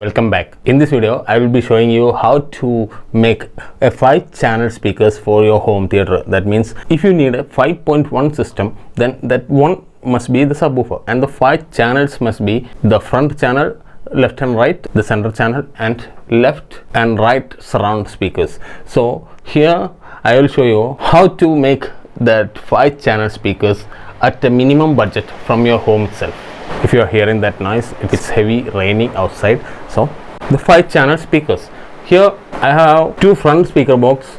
Welcome back. In this video, I will be showing you how to make a 5-channel speakers for your home theater. That means if you need a 5.1 system, then that one must be the subwoofer, and the 5 channels must be the front channel, left and right, the center channel, and left and right surround speakers. So here I will show you how to make that 5-channel speakers at a minimum budget from your home itself. If you are hearing that noise, it's heavy raining outside. So the 5-channel speakers, here I have 2 front speaker box,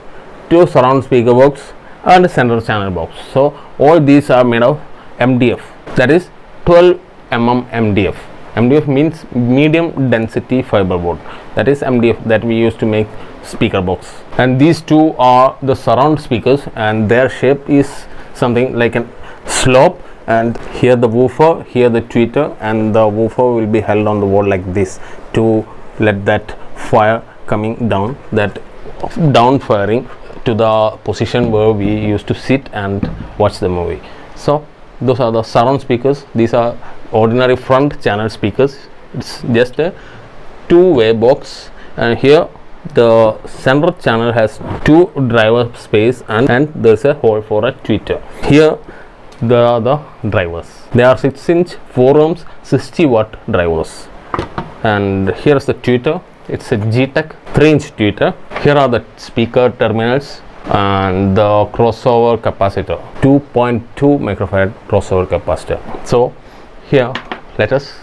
2 surround speaker box, and a center channel box. So all these are made of MDF, that is 12 mm MDF. MDF means medium density fiberboard. That is MDF that we use to make speaker box. And these 2 are the surround speakers, and their shape is something like a slope. And here the woofer, here the tweeter, and the woofer will be held on the wall like this to let that fire coming down, that down firing to the position where we used to sit and watch the movie. So those are the surround speakers. These are ordinary front channel speakers. It's just a 2-way box, and here the center channel has 2 driver space, and there's a hole for a tweeter. Here there are the drivers. They are 6-inch 4 ohms 60-watt drivers. And here is the tweeter. It's a G-Tech 3-inch tweeter. Here are the speaker terminals and the crossover capacitor, 2.2 microfarad crossover capacitor. So here let us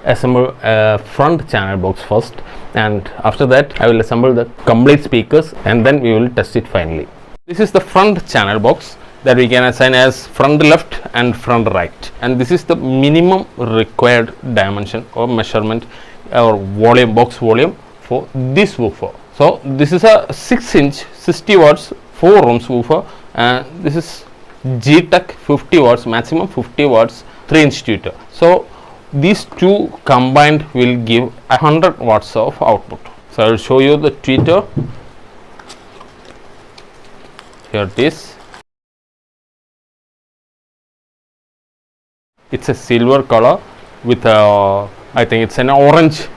assemble a front channel box first, and after that I will assemble the complete speakers, and then we will test it finally. This is the front channel box that we can assign as front left and front right, and this is the minimum required dimension or measurement or volume, box volume for this woofer. So this is a 6-inch 60 watts 4 ohms woofer, and this is G-Tech 50 watts maximum 50 watts 3-inch tweeter. So these 2 combined will give 100 watts of output. So I will show you the tweeter. Here it is. It's a silver color with a, I think it's an orange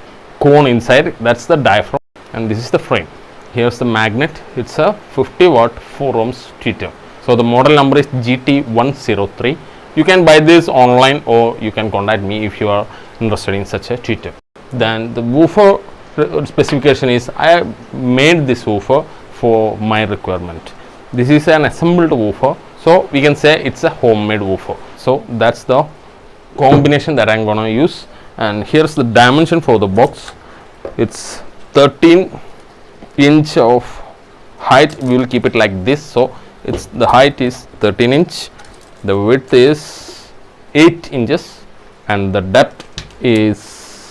cone inside. That's the diaphragm, and this is the frame. Here's the magnet. It's a 50-watt 4 ohms tweeter. So the model number is GT103. You can buy this online, or you can contact me if you are interested in such a tweeter. Then the woofer specification is, I made this woofer for my requirement. This is an assembled woofer, so we can say it's a homemade woofer. So that's the combination that I'm gonna use. And here's the dimension for the box. It's 13-inch of height. We will keep it like this. So it's the height is 13 inch, the width is 8 inches, and the depth is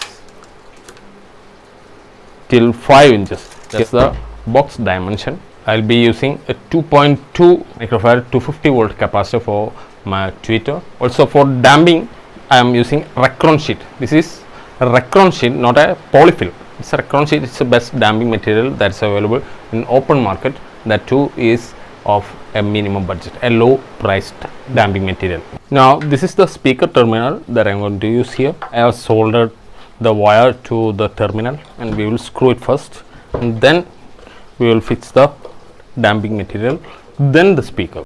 till 5 inches. That's the box dimension. I'll be using a 2.2 microfarad 250 volt capacitor for my tweeter. Also for damping, I am using Recron sheet. This is a Recron sheet, not a polyfill. It's a Recron sheet. It's the best damping material that's available in open market. That too is of a minimum budget, a low priced damping material. Now this is the speaker terminal that I'm going to use here. I have soldered the wire to the terminal, and we will screw it first, and then we will fix the damping material, then the speaker.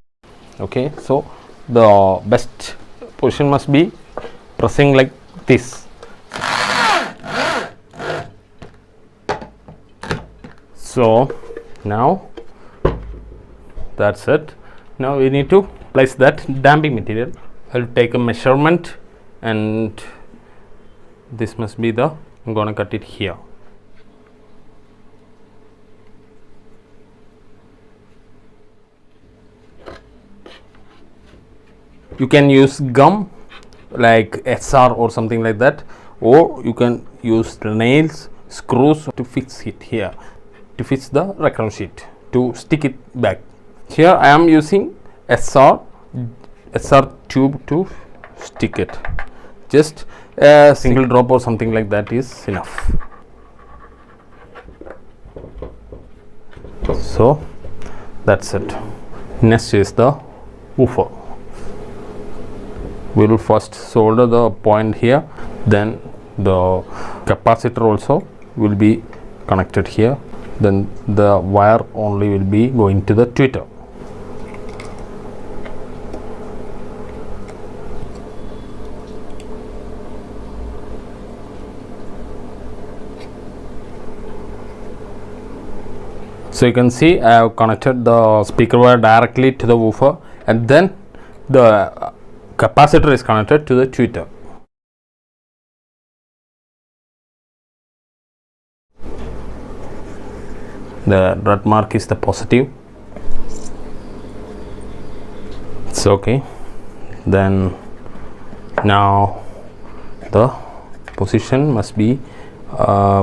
Okay, so the best position must be pressing like this. So now that's it. Now we need to place that damping material. I'll take a measurement, and this must be the, I'm gonna cut it here. You can use gum like SR or something like that, or you can use nails, screws to fix it here, to fix the Recron sheet, to stick it back. Here I am using SR tube to stick it. Just a single drop or something like that is enough. So that's it. Next is the woofer. We will first solder the point here, then the capacitor also will be connected here, then the wire only will be going to the tweeter. So you can see I have connected the speaker wire directly to the woofer, and then the capacitor is connected to the tweeter. The red mark is the positive. It's okay. Then now the position must be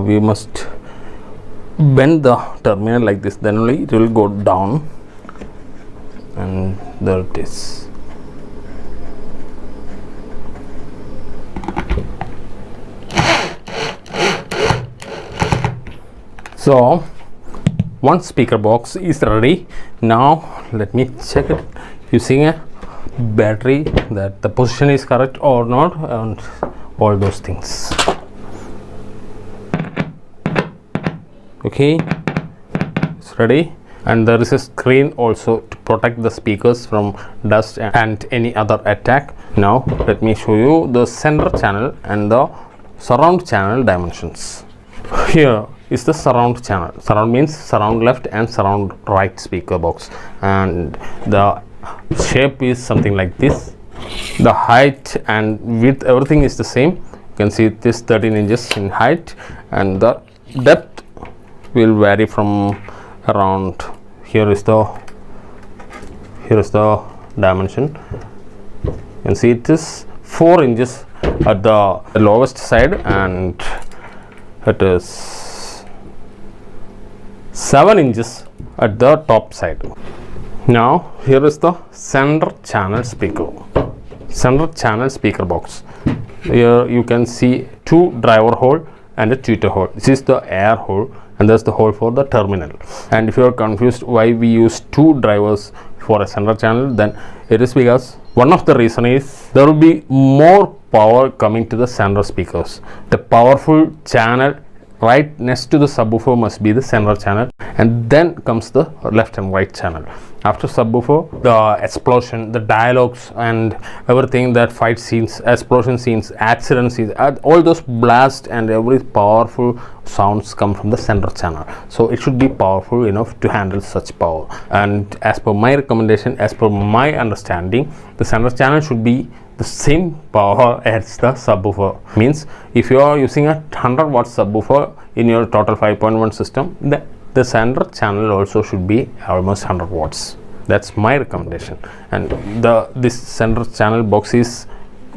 we must bend the terminal like this, then only it will go down, and there it is. So one speaker box is ready. Now let me check it using a battery that the position is correct or not, and all those things. Okay, it's ready, and there is a screen also to protect the speakers from dust and any other attack. Now let me show you the center channel and the surround channel dimensions. Here is the surround channel. Surround means surround left and surround right speaker box, and the shape is something like this. The height and width, everything is the same. You can see this 13 inches in height, and the depth will vary from around, here is the dimension. You can see it is 4 inches at the lowest side, and it is 7 inches at the top side. Now here is the center channel speaker box. Here you can see 2 driver hole and a tweeter hole. This is the air hole, and that's the hole for the terminal. And if you are confused why we use 2 drivers for a center channel, then it is because one of the reason is there will be more power coming to the center speakers. The powerful channel right next to the subwoofer must be the center channel, and then comes the left and right channel. After subwoofer, the explosion, the dialogues and everything, that fight scenes, explosion scenes, accident scenes, all those blast and every powerful sounds come from the center channel. So it should be powerful enough to handle such power. And as per my recommendation, as per my understanding, the center channel should be the same power as the subwoofer. Means if you are using a 100 watt subwoofer in your total 5.1 system, the center channel also should be almost 100 watts. That's my recommendation. And this center channel box is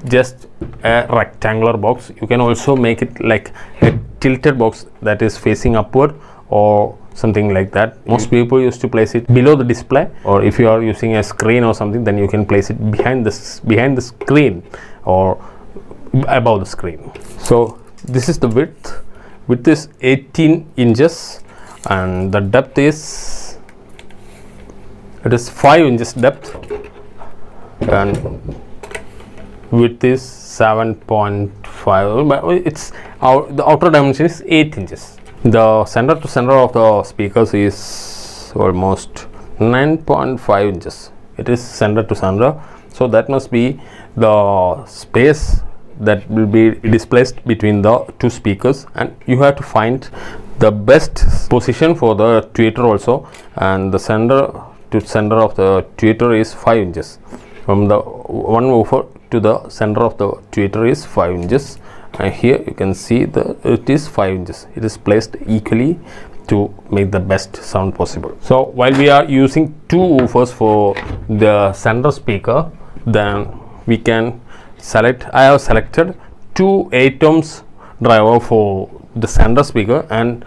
just a rectangular box. You can also make it like a tilted box that is facing upward or something like that. Most people used to place it below the display, or if you are using a screen or something, then you can place it behind the screen or above the screen. So this is the width is 18 inches, and the depth is 5 inches depth, and width is 7.5, but the outer dimension is 8 inches. The center to center of the speakers is almost 9.5 inches. It is center to center, so that must be the space that will be displaced between the 2 speakers, and you have to find the best position for the tweeter also. And the center to center of the tweeter is 5 inches. From the one woofer to the center of the tweeter is 5 inches, and here you can see it is 5 inches. It is placed equally to make the best sound possible. So while we are using 2 woofers for the center speaker, then we can select, I have selected 2 8 ohms driver for the center speaker, and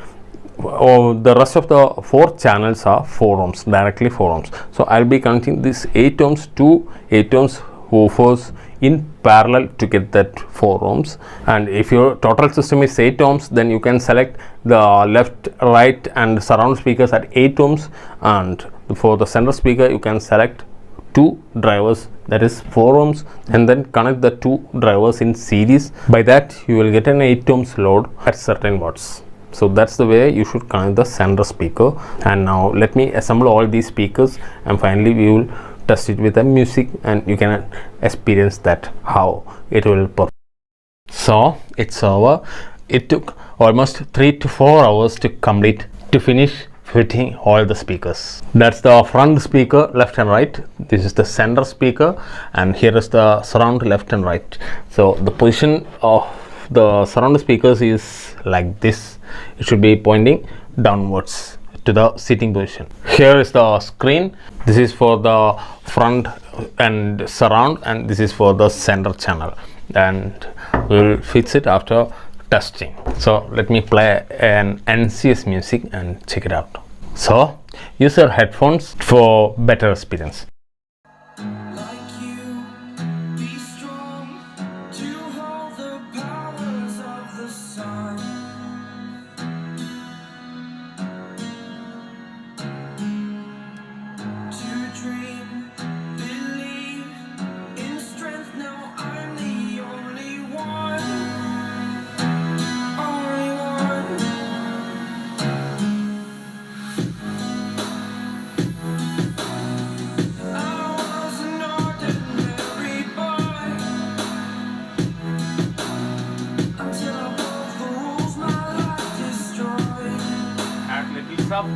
the rest of the 4 channels are 4 ohms, directly 4 ohms. So I'll be connecting this 8 ohms to 8 ohms woofers in parallel to get that 4 ohms. And if your total system is 8 ohms, then you can select the left, right and surround speakers at 8 ohms, and for the center speaker you can select 2 drivers, that is 4 ohms, and then connect the 2 drivers in series. By that you will get an 8 ohms load at certain watts. So that's the way you should connect the center speaker. And now let me assemble all these speakers, and finally we will test it with the music, and you can experience that how it will perform. So it's over. It took almost 3 to 4 hours to finish fitting all the speakers. That's the front speaker, left and right. This is the center speaker, and here is the surround, left and right. So the position of the surround speakers is like this. It should be pointing downwards to the sitting position. Here is the screen. This is for the front and surround, and this is for the center channel, and we will fix it after testing. So let me play an NCS music and check it out. So use your headphones for better experience. Up.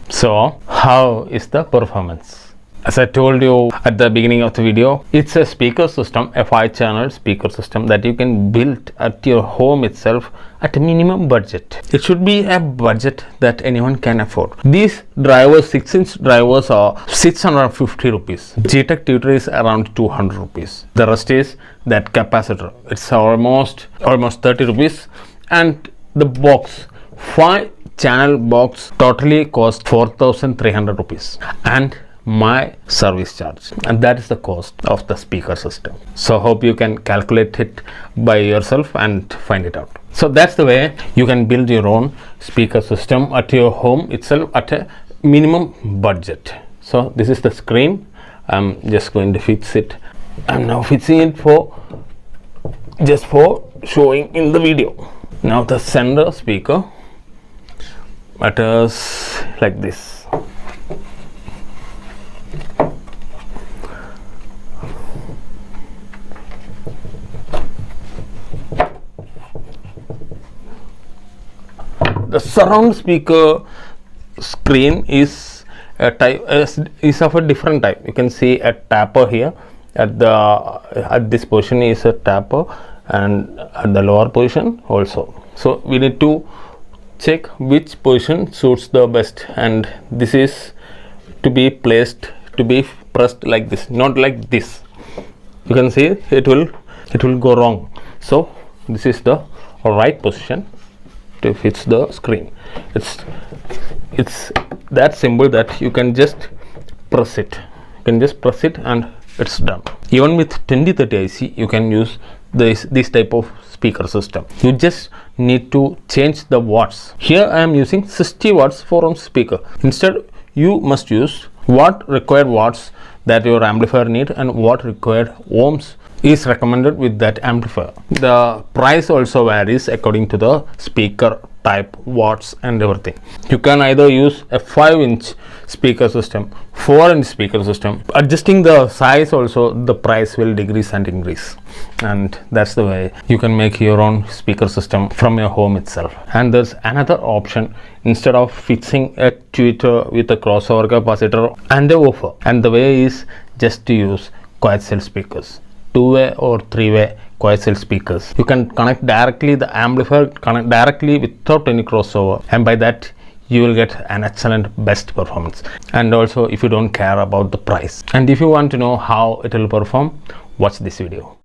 So how is the performance? As I told you at the beginning of the video, it's a speaker system, a 5-channel speaker system that you can build at your home itself at a minimum budget. It should be a budget that anyone can afford. These drivers, 6-inch drivers, are 650 rupees. GTEC tutor is around 200 rupees. The rest is that capacitor. It's almost 30 rupees. And the box, 5-channel box, totally cost 4,300 rupees. And my service charge, and that is the cost of the speaker system. So hope you can calculate it by yourself and find it out. So that's the way you can build your own speaker system at your home itself at a minimum budget. So this is the screen. I'm just going to fix it. I'm now fixing it just for showing in the video. Now the center speaker, it is like this. The surround speaker screen is a type, is of a different type. You can see a tapper here at this position is a tapper, and at the lower position also. So we need to check which position suits the best, and this is to be pressed like this, not like this. You can see it will go wrong. So this is the right position to fix the screen. It's that simple that you can just press it. You can just press it and it's done. Even with 2030 IC, you can use this type of speaker system. You just need to change the watts. Here I am using 60 watts 4 ohm speaker. Instead, you must use what required watts that your amplifier need and what required ohms is recommended with that amplifier. The price also varies according to the speaker type, watts and everything. You can either use a 5-inch speaker system, 4-inch speaker system. Adjusting the size also, the price will decrease and increase, and that's the way you can make your own speaker system from your home itself. And there's another option. Instead of fixing a tweeter with a crossover capacitor and a woofer, and the way is just to use coaxial speakers, 2-way or 3-way coaxial speakers. You can connect directly the amplifier, connect directly without any crossover, and by that you will get an excellent best performance. And also, if you don't care about the price, and if you want to know how it will perform, watch this video.